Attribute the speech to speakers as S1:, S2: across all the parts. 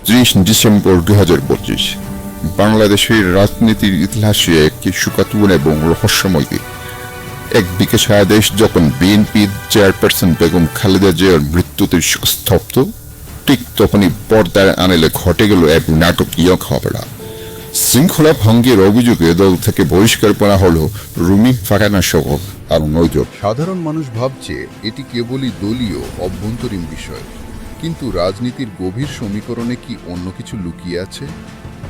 S1: 30 December 2025 বাংলাদেশের রাজনীতির ইতিহাসে একটি সুকাতুন এবং রহস্যময় দিক। একদিকে সারা দেশ যখন বিএনপির চেয়ারপারসন বেগম খালেদা জিয়ার মৃত্যুতে স্তব্ধ, ঠিক তখনই পর্দায় আনেলে ঘটে গেল এক নাটকীয় ঘটনা। শৃঙ্খলা ভঙ্গের অভিযোগে দল থেকে বহিষ্কার করা হল রুমি ফারহানা সহ আরো 9 জন।
S2: সাধারণ মানুষ ভাবছে এটি কেবলই দলীয় অভ্যন্তরীণ বিষয়, কিন্তু রাজনীতির গভীর সমীকরণে কি অন্য কিছু লুকিয়ে আছে?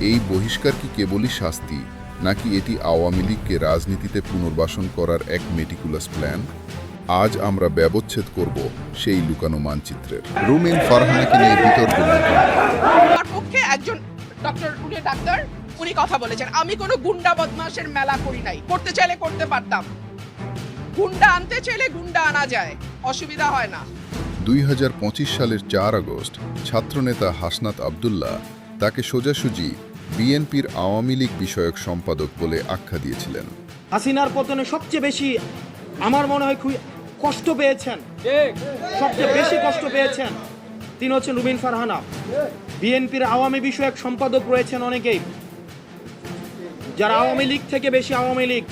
S2: এই বহিষ্কার কি কেবলই শাস্তি, নাকি এটি আওয়ামী লীগকে রাজনীতিতে পুনর্বাসন করার এক মেটিকুলাস প্ল্যান? আজ আমরা ব্যবচ্ছেদ করব সেই লুকানো মানচিত্রের। রুমিন ফারহানাকে নিয়ে বিতর্ক।
S3: আমার পক্ষে একজন ডাক্তার উনি কথা বলেছেন, আমি কোনো গুন্ডা বদমাশের মেলা করি নাই, করতে চাইলে করতে পারতাম, গুন্ডা আনতে চাইলে গুন্ডা আনা যায়, অসুবিধা হয় না।
S2: 2025 সালের 4 আগস্ট ছাত্রনেতা হাসনাত আব্দুল্লাহ তাকে সোজাসুজি বিএনপির আওয়ামী লীগ বিষয়ক সম্পাদক বলে আখ্যা দিয়েছিলেন।
S4: হাসিনার পতনে সবচেয়ে বেশি আমার মনে হয় কষ্ট পেয়েছেন, সবচেয়ে বেশি কষ্ট পেয়েছেন তিনি হচ্ছেন রুমিন ফারহানা। বিএনপির আওয়ামী বিষয়ক সম্পাদক রয়েছেন অনেকেই, যারা আওয়ামী লীগ থেকে বেশি আওয়ামী লীগ।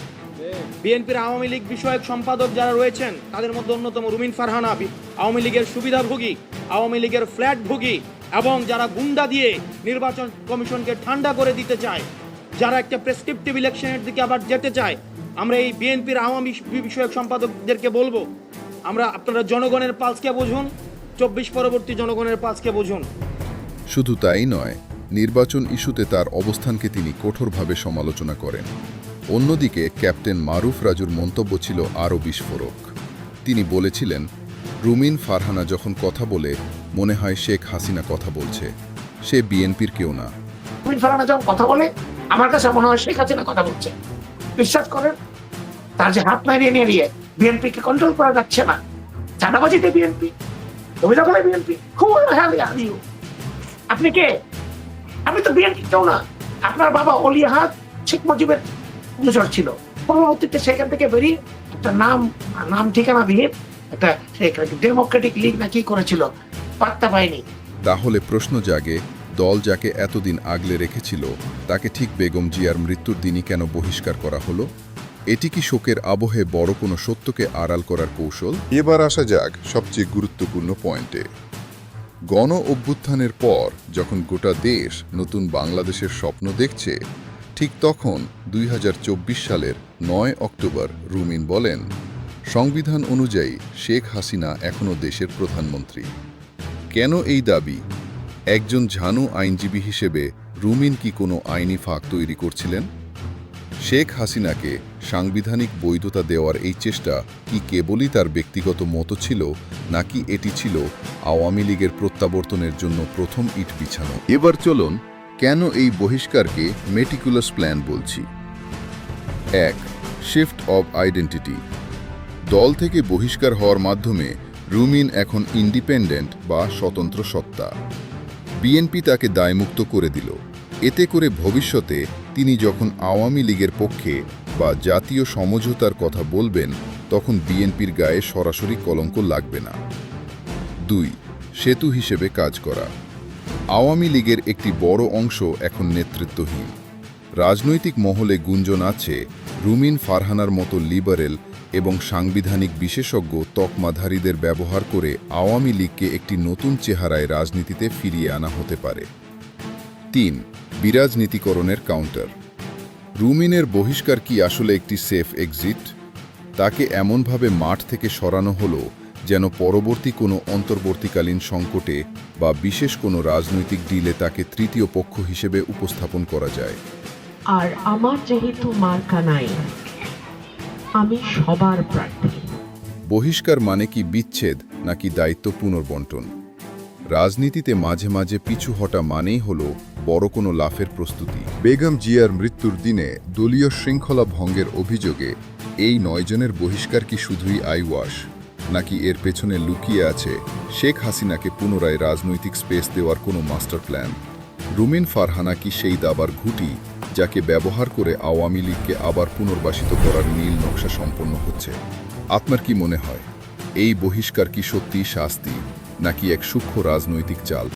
S4: বিএনপির আওয়ামী লীগ বিষয়ক সম্পাদক যারা রয়েছেন তাদের মধ্যে অন্যতম রুমিন ফারহানা, আওয়ামী লীগের সুবিধাভোগী, আওয়ামী লীগের ফ্ল্যাট ভোগী, এবং যারা গুন্ডা দিয়ে নির্বাচন কমিশনকে ঠান্ডা করে দিতে চায়, যারা একটা প্রেসক্রিপটিভ ইলেকশনের দিকে আবার যেতে চায়। আমরা এই বিএনপির আওয়ামী বিষয়ক সম্পাদকদেরকে বলবো, আপনারা জনগণের পালসকে বুঝুন, 24 পরবর্তী জনগণের পালসকে বুঝুন।
S2: শুধু তাই নয়, নির্বাচন ইস্যুতে তার অবস্থানকে তিনি কঠোরভাবে সমালোচনা করেন। অন্যদিকে ক্যাপ্টেন মারুফ রাজুর মন্তব্য ছিল আরও বিস্ফোরক। তিনি বলেছিলেন, রুমিন ফারহানা যখন কথা বলে মনে হয় শেখ হাসিনা কথা বলছে, সে বিএনপির কেউ না।
S5: রুমিন ফারহানা যখন কথা বলে আমার কাছে মনে হয় শেখ হাসিনা কথা বলছে। বিশ্বাস করেন, তার যে হাত নাড়িয়ে নিয়ে বিএনপিকে কন্ট্রোল করা যাচ্ছে না, চাঁদাবাজিতে বিএনপি, অভিযোগে বিএনপি, খুব আপনি কে? আমি তো বিএনপি কেউ না। আপনার বাবা অলি আহাদ শেখ মুজিবের অনুচর ছিল, পরবর্তীতে সেখান থেকে বেরিয়ে একটা নাম ঠিকানা দিয়ে একটা ডেমোক্রেটিক লীগ না কি করেছিল, পাত্তা পায়নি।
S2: তাহলে প্রশ্ন জাগে, দল যাকে এতদিন আগলে রেখেছিল তাকে ঠিক বেগম জিয়ার মৃত্যুর দিনই কেন বহিষ্কার করা হলো? এটি কি শোকের আবহে বড় কোনো সত্যকে আড়াল করার কৌশল? এবার আসা যাক সবচেয়ে গুরুত্বপূর্ণ পয়েন্টে। গণ অভ্যুত্থানের পর যখন গোটা দেশ নতুন বাংলাদেশের স্বপ্ন দেখছে, ঠিক তখন 2024 সালের 9 অক্টোবর রুমিন বলেন, সংবিধান অনুযায়ী শেখ হাসিনা এখনও দেশের প্রধানমন্ত্রী। কেন এই দাবি? একজন ঝানু আইনজীবী হিসেবে রুমিন কি কোনো আইনি ফাঁক তৈরি করছিলেন? শেখ হাসিনাকে সাংবিধানিক বৈধতা দেওয়ার এই চেষ্টা কি কেবলই তার ব্যক্তিগত মতো ছিল, নাকি এটি ছিল আওয়ামী লীগের প্রত্যাবর্তনের জন্য প্রথম ইট বিছানো? এবার চলুন কেন এই বহিষ্কারকে মেটিকুলাস প্ল্যান বলছি। 1. Shift of identity. দল থেকে বহিষ্কার হওয়ার মাধ্যমে রুমিন এখন ইন্ডিপেন্ডেন্ট বা স্বতন্ত্র সত্তা। বিএনপি তাকে দায়মুক্ত করে দিল। এতে করে ভবিষ্যতে তিনি যখন আওয়ামী লীগের পক্ষে বা জাতীয় সমঝোতার কথা বলবেন, তখন বিএনপির গায়ে সরাসরি কলঙ্ক লাগবে না। 2. সেতু হিসেবে কাজ করা। আওয়ামী লীগের একটি বড় অংশ এখন নেতৃত্বহীন। রাজনৈতিক মহলে গুঞ্জন আছে রুমিন ফারহানার মতো লিবারেল এবং সাংবিধানিক বিশেষজ্ঞ তকমাধারীদের ব্যবহার করে আওয়ামী লীগকে একটি নতুন চেহারায় রাজনীতিতে ফিরিয়ে আনা হতে পারে। 3. বিরাজনীতিকরণের কাউন্টার। রুমিনের বহিষ্কার কি আসলে একটি সেফ এক্সিট? তাকে এমনভাবে মাঠ থেকে সরানো হলো যেন পরবর্তী কোনো অন্তর্বর্তীকালীন সংকটে বা বিশেষ কোনো রাজনৈতিক ডিলে তাকে তৃতীয় পক্ষ হিসেবে উপস্থাপন করা যায়।
S6: আর আমার যেহেতু মার্কা নাই, আমি সবার প্রার্থী।
S2: বহিষ্কার মানে কি বিচ্ছেদ, নাকি দায়িত্ব পুনর্বণ্টন? রাজনীতিতে মাঝে মাঝে পিছু হটা মানেই হলো বড় কোনো লাফের প্রস্তুতি। বেগম জিয়ার মৃত্যুর দিনে দলীয় শৃঙ্খলা ভঙ্গের অভিযোগে এই 9 জনের বহিষ্কার কি শুধুই আইওয়াশ, নাকি এর পেছনে লুকিয়ে আছে শেখ হাসিনাকে পুনরায় রাজনৈতিক স্পেস দেওয়ার কোনো মাস্টার প্ল্যান? রুমিন ফারহানা কি সেই দাবার ঘুঁটি যাকে ব্যবহার করে আওয়ামী লীগকে আবার পুনর্বাসিত করার নীল নকশা সম্পন্ন হচ্ছে? আপনার কি মনে হয় এই বহিষ্কার কি সত্যিই শাস্তি, নাকি এক সূক্ষ্ম রাজনৈতিক চাল?